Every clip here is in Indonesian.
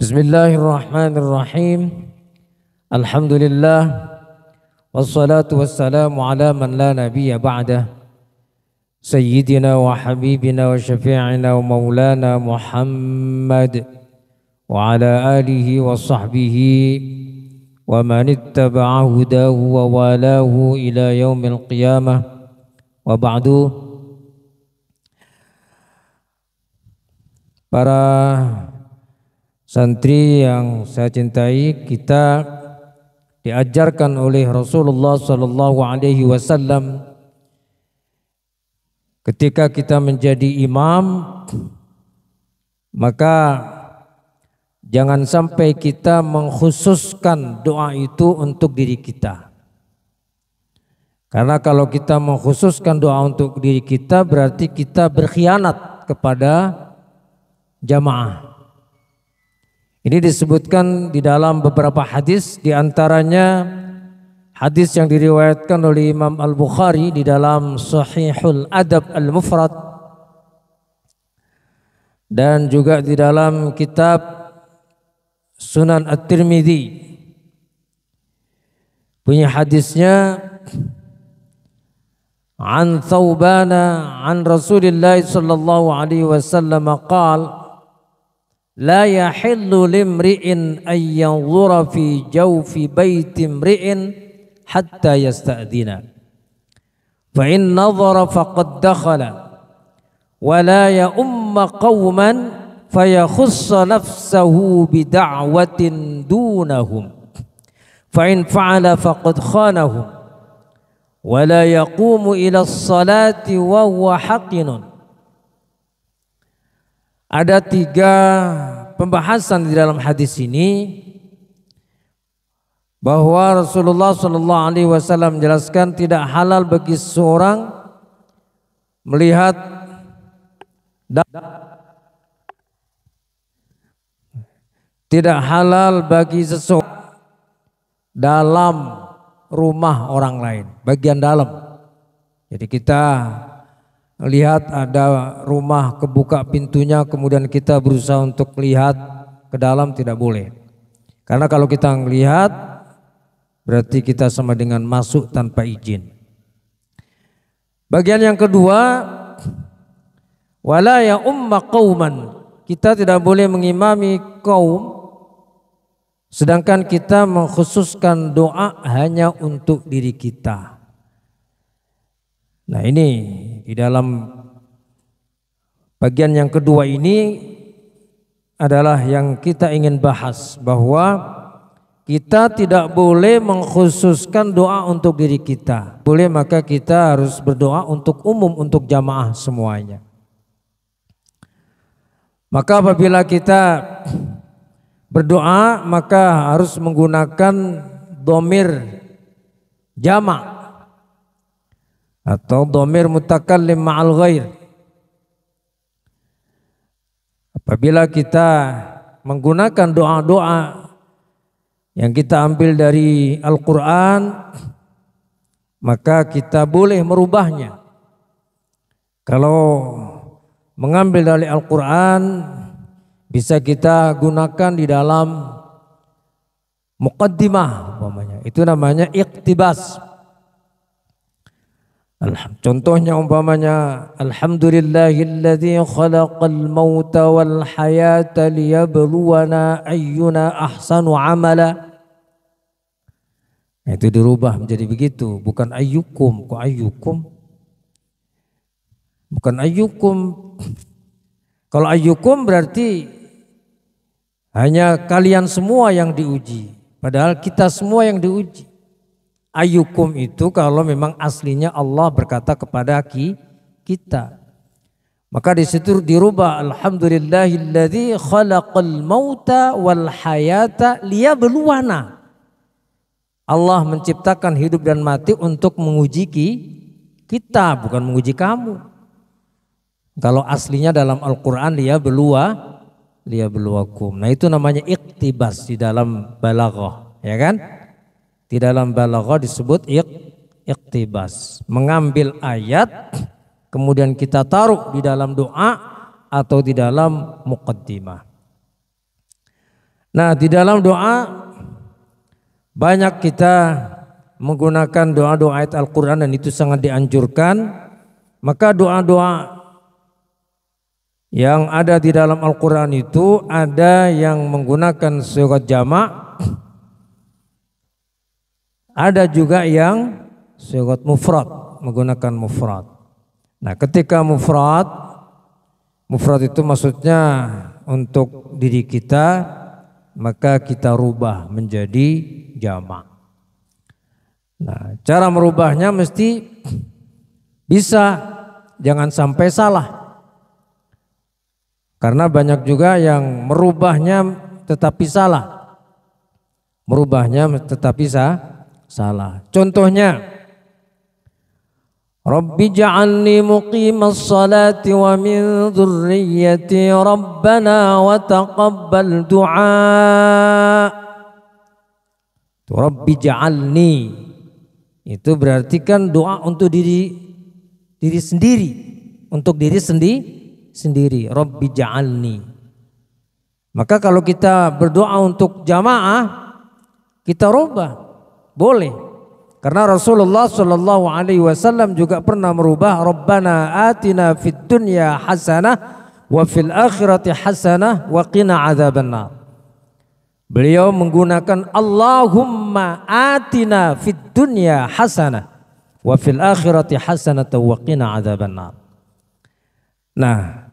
Bismillahirrahmanirrahim. Alhamdulillah wassalatu wassalamu ala man la nabiyya ba'dah sayyidina wa habibina wa syafi'ina wa maulana Muhammad wa ala alihi wa sahbihi wa man ittaba'a hudahu wa walahu ila yaumil qiyamah wa ba'du. Para santri yang saya cintai, kita diajarkan oleh Rasulullah sallallahu alaihi wasallam ketika kita menjadi imam, maka jangan sampai kita mengkhususkan doa itu untuk diri kita. Karena kalau kita mengkhususkan doa untuk diri kita, berarti kita berkhianat kepada jamaah. Ini disebutkan di dalam beberapa hadis, di antaranya hadis yang diriwayatkan oleh Imam Al-Bukhari di dalam Sahihul Adab Al-Mufrad dan juga di dalam kitab Sunan At-Tirmidzi. Punya hadisnya an Thawbana an Rasulillah sallallahu alaihi wasallam qala la yahillu limri'in an yanzura fi jawfi baiti imri'in hatta yasta'dina fa in nadhara faqad dakhala wa la ya'umma qauman fayakhussa nafsahu bida'watin dunahum fa in fa'ala faqad khanahum wa la yaqumu ila as-salati wa huwa haqinun. Ada 3 pembahasan di dalam hadis ini, bahwa Rasulullah sallallahu alaihi wasallam menjelaskan tidak halal bagi seorang melihat tidak halal bagi seseorang dalam rumah orang lain, bagian dalam. Jadi kita lihat ada rumah kebuka pintunya, kemudian kita berusaha untuk lihat ke dalam, tidak boleh. Karena kalau kita melihat berarti kita sama dengan masuk tanpa izin. Bagian yang kedua, wala ya umma qauman, kita tidak boleh mengimami kaum sedangkan kita mengkhususkan doa hanya untuk diri kita. Nah, ini di dalam bagian yang kedua ini adalah yang kita ingin bahas, bahwa kita tidak boleh mengkhususkan doa untuk diri kita. Boleh, maka kita harus berdoa untuk umum, untuk jamaah semuanya. Maka apabila kita berdoa, maka harus menggunakan dhamir jamak atau dhamir mutakallim ma'al ghair. Apabila kita menggunakan doa-doa yang kita ambil dari Al-Quran, maka kita boleh merubahnya. Kalau mengambil dari Al-Quran, bisa kita gunakan di dalam muqaddimah umpamanya. Itu namanya iqtibas. Contohnya umpamanya alhamdulillahilladzi khalaqal mauta wal hayata liyabluwana ayyuna ahsanu amala. Itu dirubah menjadi begitu, bukan ayyukum. Kok ayyukum? Bukan ayyukum. Kalau ayyukum berarti hanya kalian semua yang diuji, padahal kita semua yang diuji. Ayyukum itu kalau memang aslinya Allah berkata kepada kita. Maka di situ dirubah alhamdulillahilladzi khalaqal mauta wal hayata liyabluwana. Allah menciptakan hidup dan mati untuk menguji kita, bukan menguji kamu. Kalau aslinya dalam Al-Qur'an liyabluwakum. Nah, itu namanya iqtibas di dalam balaghah, ya kan? Di dalam balaghah disebut iqtibas, mengambil ayat kemudian kita taruh di dalam doa atau di dalam muqaddimah. Nah, di dalam doa banyak kita menggunakan doa-doa ayat Al-Quran dan itu sangat dianjurkan. Maka doa-doa yang ada di dalam Al-Quran itu ada yang menggunakan sigat jamak, ada juga yang sigat mufrad, menggunakan mufrad. Nah, ketika mufrad itu maksudnya untuk diri kita, maka kita rubah menjadi jamak. Nah, cara merubahnya mesti bisa, jangan sampai salah. Karena banyak juga yang merubahnya tetapi salah. Merubahnya tetapi salah. Contohnya, Rabbi ja'alni muqimas salati wa min dzurriyyati rabbana wa taqabbal du'a. Rabbi ja'alni itu berarti kan doa untuk diri sendiri, untuk diri sendiri. Rabbi ja'alni. Maka kalau kita berdoa untuk jamaah, kita rubah, boleh. Karena Rasulullah Shallallahu Alaihi Wasallam juga pernah merubah Rabbana atina fid dunya hasanah wa fil akhirati hasanah wa qina adzabannar. Beliau menggunakan Allahumma atina fid dunya hasanah wa fil akhirati hasanah wa qina adzabannar. Nah,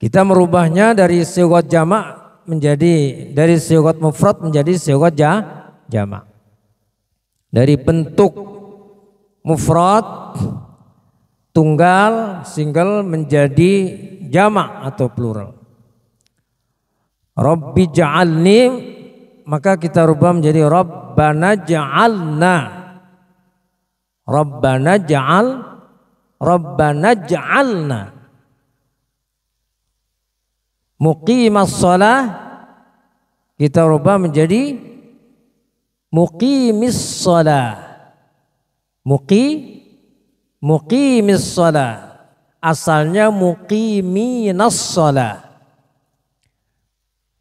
kita merubahnya dari sigat jamak menjadi, dari sigat mufrad menjadi sigat jamak. Dari bentuk mufrad tunggal single menjadi jamak atau plural. Rabbi ja'alni, maka kita rubah menjadi Rabbana ja'alna. Rabbana ja'alna. Muqimas shalah kita rubah menjadi muqimis shalah. Muqimis shalah. Asalnya muqiminas shalah.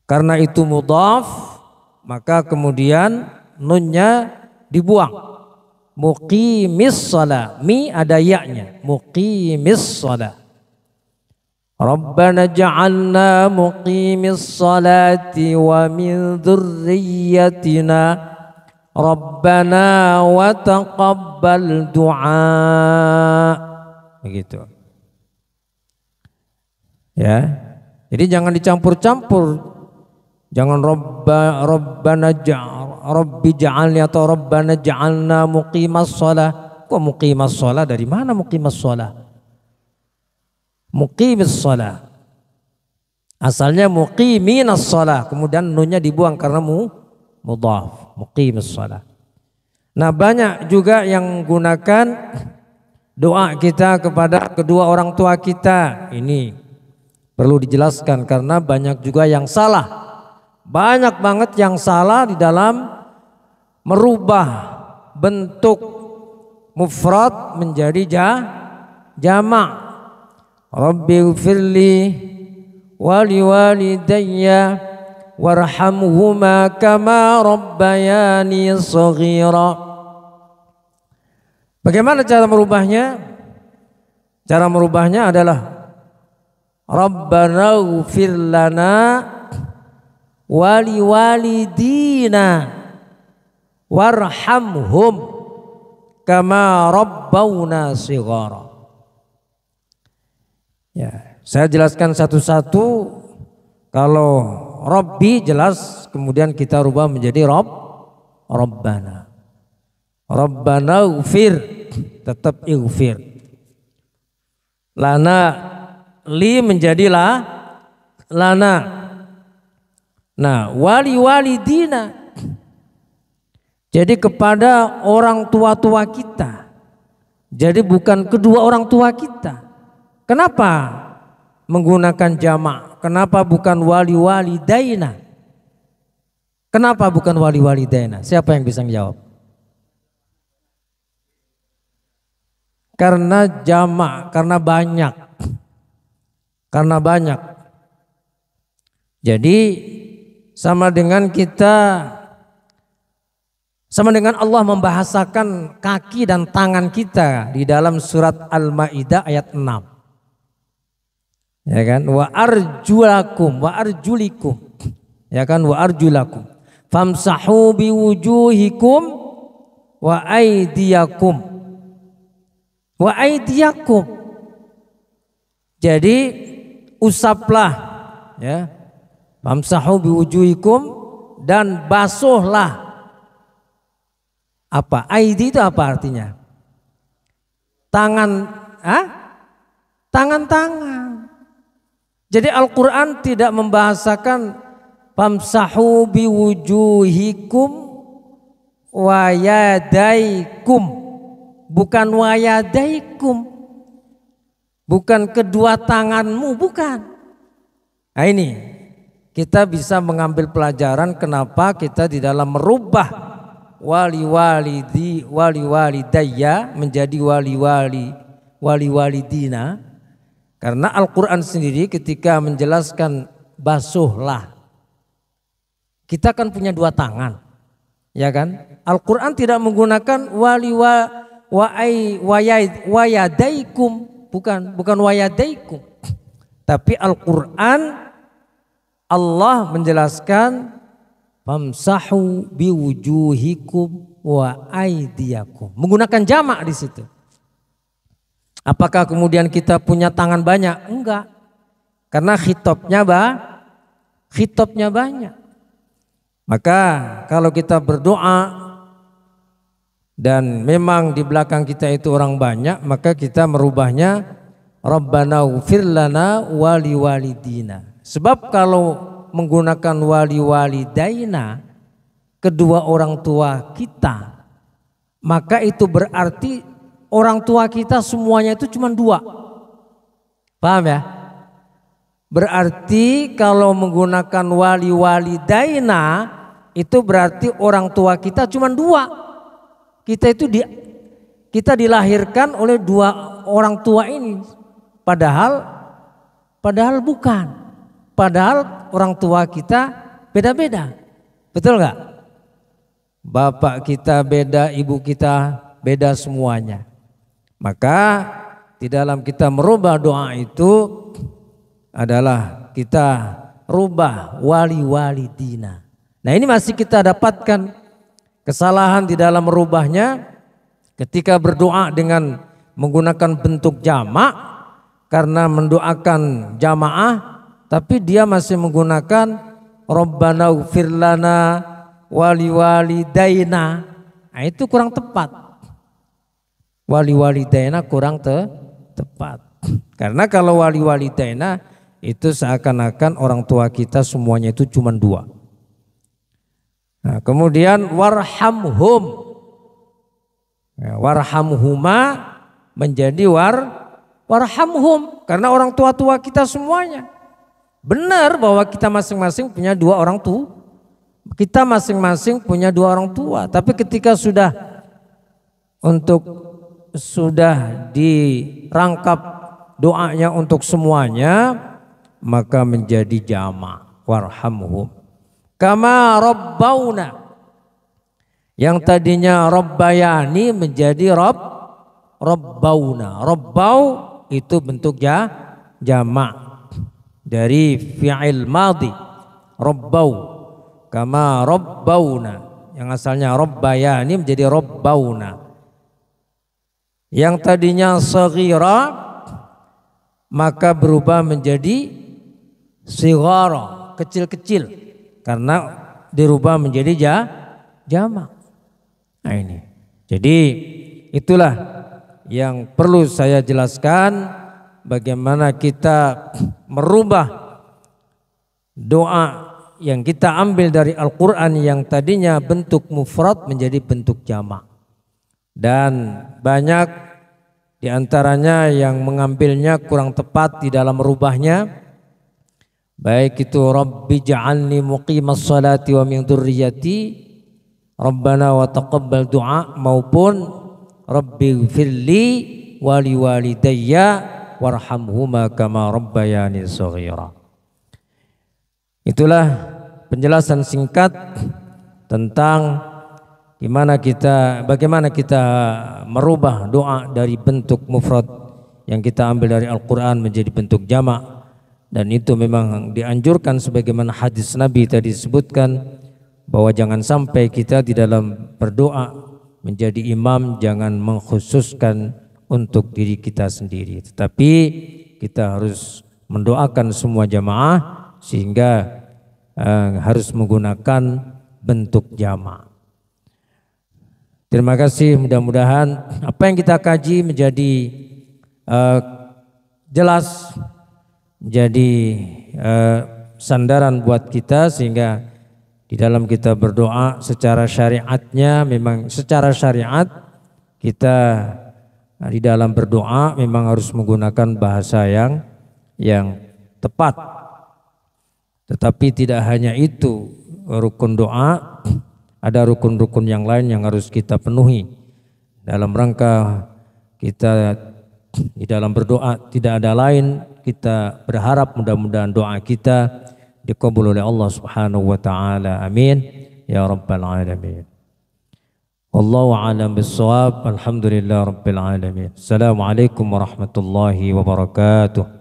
Karena itu mudhaf, maka kemudian nunnya dibuang. Muqimis shalah. Mi ada ya-nya. Muqimis shalah. Rabbana ja'alna muqimis salati wa min dzurriyyatina Rabbana wa taqabbal du'a. Begitu. Ya. Jadi jangan dicampur-campur. Jangan Rabbi ja'alni atau Rabbana ja'alna muqimas shalah. Kok muqimas shalah? Dari mana muqimas shalah? Muqimis shalah. Asalnya muqiminas shalah, kemudian nunnya dibuang karena mudhaf. Muqimis shalah. Nah, banyak juga yang gunakan doa kita kepada kedua orang tua kita. Ini perlu dijelaskan karena banyak juga yang salah. Banyak banget yang salah di dalam merubah bentuk mufrad menjadi jamak. Rabbi ighfirli wa liwalidayya warhamhuma kama rabbayani shaghira. Bagaimana cara merubahnya? Cara merubahnya adalah Rabbana ighfir lana wa liwalidina warhamhum kama rabbawna shighara. Ya, saya jelaskan satu-satu. Kalau Rabbi jelas, kemudian kita rubah menjadi Rabbana. Rabbana ighfir, tetap ighfir. Lana, li menjadi lana. Nah, walidina. Jadi kepada orang tua-tua kita. Jadi bukan kedua orang tua kita. Kenapa menggunakan jamak? Kenapa bukan walidaina? Kenapa bukan walidaina? Siapa yang bisa menjawab? Karena jamak, karena banyak. Karena banyak. Jadi sama dengan Allah membahasakan kaki dan tangan kita di dalam surat Al-Maidah ayat 6. Ya kan? Wa arjulakum wa arjulikum. Ya kan? Wa arjulakum. Famsahu biwujuhikum wa aydiyakum. Wa aydiyakum. Jadi usaplah, ya. Famsahu biwujuhikum, dan basuhlah. Apa? Aidi itu apa artinya? Tangan, tangan-tangan. Jadi Al-Quran tidak membahasakan famsahu biwujuhikum wa yadaikum, bukan wa yadaikum, bukan kedua tanganmu, bukan. Nah ini kita bisa mengambil pelajaran kenapa kita di dalam merubah wali-walidayya menjadi wali-walidina, karena Al-Quran sendiri ketika menjelaskan basuhlah, kita kan punya dua tangan, ya kan? Al-Quran tidak menggunakan wayadaikum, bukan wayadaikum, tapi Al-Quran Allah menjelaskan famsahu biwujuhikum wa aydiyakum, menggunakan jamak di situ. Apakah kemudian kita punya tangan banyak? Enggak, karena khitabnya banyak. Maka kalau kita berdoa dan memang di belakang kita itu orang banyak, maka kita merubahnya Rabbana ighfir lana wa liwalidina. Sebab kalau menggunakan wali-walidaina, kedua orang tua kita, maka itu berarti orang tua kita semuanya itu cuma dua. Paham ya? Berarti kalau menggunakan wali-walidaina, itu berarti orang tua kita cuma dua. Kita dilahirkan oleh dua orang tua ini, padahal bukan. Padahal orang tua kita beda-beda, betul nggak? Bapak kita beda, ibu kita beda semuanya. Maka di dalam kita merubah doa itu adalah kita rubah wali-walidina. Nah ini masih kita dapatkan kesalahan di dalam merubahnya ketika berdoa dengan menggunakan bentuk jamak, karena mendoakan jamaah tapi dia masih menggunakan Rabbana ighfir lana wa liwalidaina. Nah itu kurang tepat. Wali-walidaina kurang tepat. Karena kalau wali-walidaina itu seakan-akan orang tua kita semuanya itu cuma dua. Nah, kemudian warhamhum. Ya, warhamhuma menjadi warhamhum, karena orang tua-tua kita semuanya. Benar bahwa kita masing-masing punya dua orang tua. Kita masing-masing punya dua orang tua, tapi ketika sudah dirangkap doanya untuk semuanya, maka menjadi jamak warhamhum. Kama rabbauna, yang tadinya rabbayani menjadi rabbauna. Rabbau itu bentuk jamak dari fi'il madhi, rabbau. Kama rabbauna, yang asalnya rabbayani menjadi rabbauna. Yang tadinya saghira maka berubah menjadi sighara, kecil-kecil, karena dirubah menjadi jamak. Nah ini, jadi itulah yang perlu saya jelaskan, bagaimana kita merubah doa yang kita ambil dari Al-Quran yang tadinya bentuk mufrad menjadi bentuk jamak. Dan banyak diantaranya yang mengambilnya kurang tepat di dalam merubahnya, baik itu Rabbi ja'alni muqimas salati wa min dzurriyyati Rabbana wa taqabbal du'a, maupun Rabbi ighfirli wa liwalidayya warhamhuma kama rabbayani shaghira. Itulah penjelasan singkat tentang bagaimana kita merubah doa dari bentuk mufrad yang kita ambil dari Al-Quran menjadi bentuk jamak, dan itu memang dianjurkan sebagaimana hadis Nabi tadi disebutkan bahwa jangan sampai kita di dalam berdoa menjadi imam jangan mengkhususkan untuk diri kita sendiri, tetapi kita harus mendoakan semua jamaah sehingga harus menggunakan bentuk jamak. Terima kasih, mudah-mudahan apa yang kita kaji menjadi jelas, menjadi sandaran buat kita sehingga di dalam kita berdoa secara syariatnya, memang secara syariat kita di dalam berdoa memang harus menggunakan bahasa yang tepat. Tetapi tidak hanya itu rukun doa, ada rukun-rukun yang lain yang harus kita penuhi dalam rangka kita di dalam berdoa. Tidak ada lain, kita berharap mudah-mudahan doa kita dikabul oleh Allah Subhanahu wa taala. Amin ya rabbal alamin. Wallahu a'lam bis-shawab. Alhamdulillah rabbil alamin. Assalamualaikum warahmatullahi wabarakatuh.